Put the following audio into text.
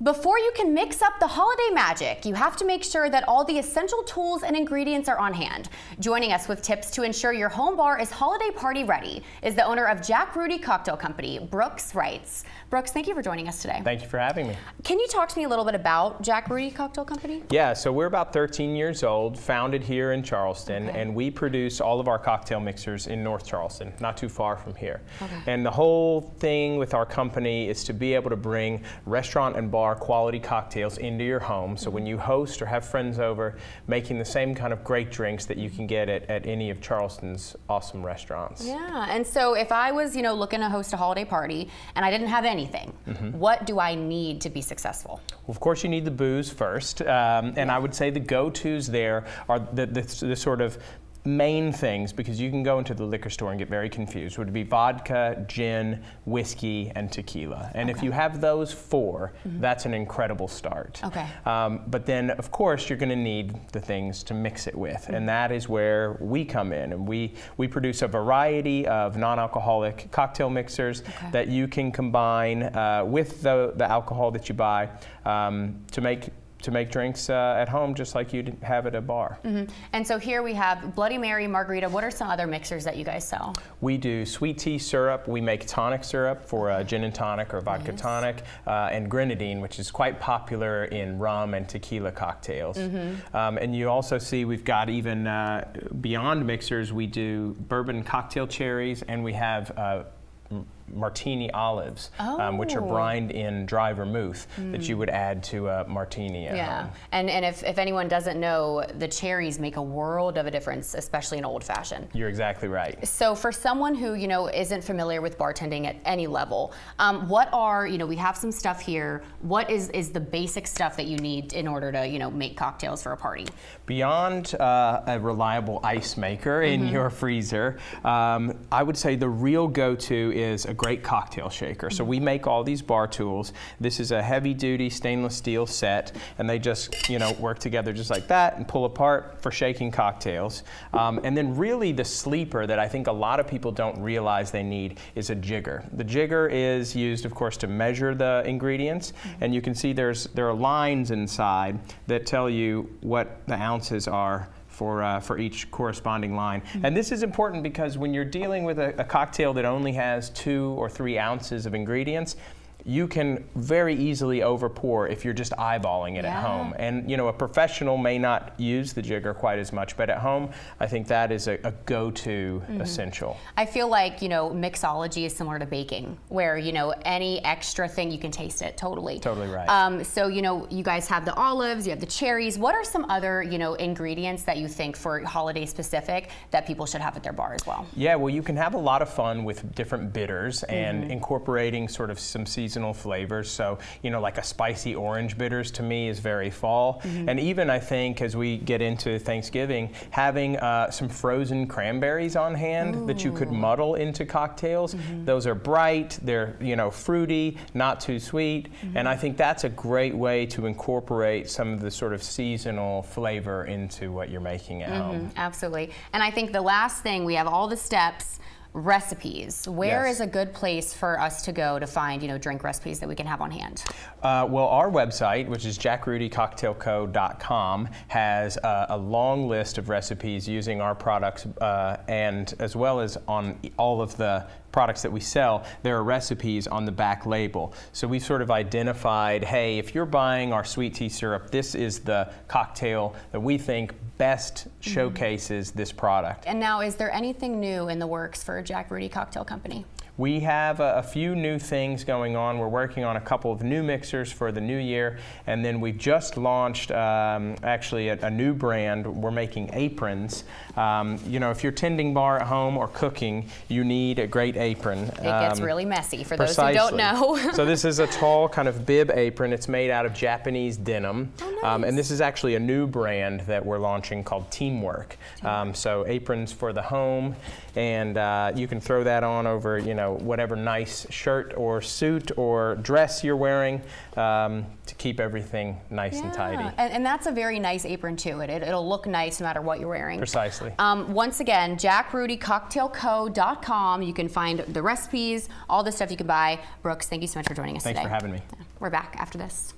Before you can mix up the holiday magic, you have to make sure that all the essential tools and ingredients are on hand. Joining us with tips to ensure your home bar is holiday party ready is the owner of Jack Rudy Cocktail Company, Reitz. Brooks, thank you for joining us today. Thank you for having me. Can you talk to me a little bit about Jack Rudy Cocktail Company? Yeah, so we're about 13 years old, founded here in Charleston, and we produce all of our cocktail mixers in North Charleston, not too far from here. And the whole thing with our company is to be able to bring restaurant and bar quality cocktails into your home. So when you host or have friends over, making the same kind of great drinks that you can get at any of Charleston's awesome restaurants. Yeah, and so if I was, looking to host a holiday party and I didn't have anything, what do I need to be successful? Well, of course, you need the booze first, and I would say the go-tos there are the sort of main things, because you can go into the liquor store and get very confused, would be vodka, gin, whiskey, and tequila. And if you have those four, that's an incredible start. But then, of course, you're going to need the things to mix it with, and that is where we come in. And we produce a variety of non-alcoholic cocktail mixers that you can combine with the alcohol that you buy to make drinks at home just like you'd have at a bar. And so here we have Bloody Mary, margarita. What are some other mixers that you guys sell? We do sweet tea syrup. We make tonic syrup for gin and tonic or vodka tonic, and grenadine, which is quite popular in rum and tequila cocktails. And you also see we've got even beyond mixers, we do bourbon cocktail cherries, and we have martini olives, which are brined in dry vermouth that you would add to a martini at home. And if anyone doesn't know, the cherries make a world of a difference, especially in old fashioned. You're exactly right. So for someone who isn't familiar with bartending at any level, what are, we have some stuff here, what is the basic stuff that you need in order to make cocktails for a party? Beyond a reliable ice maker in your freezer, I would say the real go-to is a great cocktail shaker. So we make all these bar tools. This is a heavy-duty stainless steel set, and they just work together just like that and pull apart for shaking cocktails. And then really the sleeper that I think a lot of people don't realize they need is a jigger. The jigger is used, of course, to measure the ingredients, and you can see there are lines inside that tell you what the ounces are for each corresponding line. And this is important because when you're dealing with a cocktail that only has 2 or 3 ounces of ingredients, you can very easily overpour if you're just eyeballing it at home. And a professional may not use the jigger quite as much, but at home, I think that is a go-to essential. I feel like, mixology is similar to baking, where, any extra thing, you can taste it, totally. Totally right. So, you guys have the olives, you have the cherries. What are some other, ingredients that you think for holiday specific that people should have at their bar as well? Yeah, well, you can have a lot of fun with different bitters and incorporating sort of some seasonal flavors. So, like a spicy orange bitters to me is very fall. And even I think as we get into Thanksgiving, having some frozen cranberries on hand that you could muddle into cocktails. Those are bright, they're fruity, not too sweet, and I think that's a great way to incorporate some of the sort of seasonal flavor into what you're making at home. Absolutely. And I think the last thing, we have all the steps. Recipes. Where is a good place for us to go to find, drink recipes that we can have on hand? Well, our website, which is jackrudycocktailco.com, has a long list of recipes using our products, and as well as on all of the products that we sell, there are recipes on the back label. So we've sort of identified, hey, if you're buying our sweet tea syrup, this is the cocktail that we think best showcases this product. And now, is there anything new in the works for Jack Rudy Cocktail Company? We have a few new things going on. We're working on a couple of new mixers for the new year, and then we've just launched actually a new brand. We're making aprons. If you're tending bar at home or cooking, you need a great apron. It gets really messy for those who don't know. So this is a tall kind of bib apron. It's made out of Japanese denim. Nice. And this is actually a new brand that we're launching called Teamwork. So aprons for the home, and you can throw that on over, whatever nice shirt or suit or dress you're wearing to keep everything nice and tidy. And that's a very nice apron too. It'll look nice no matter what you're wearing. Precisely. Once again, jackrudycocktailco.com. You can find the recipes, all the stuff you can buy. Brooks, thank you so much for joining us today. Thanks for having me. We're back after this.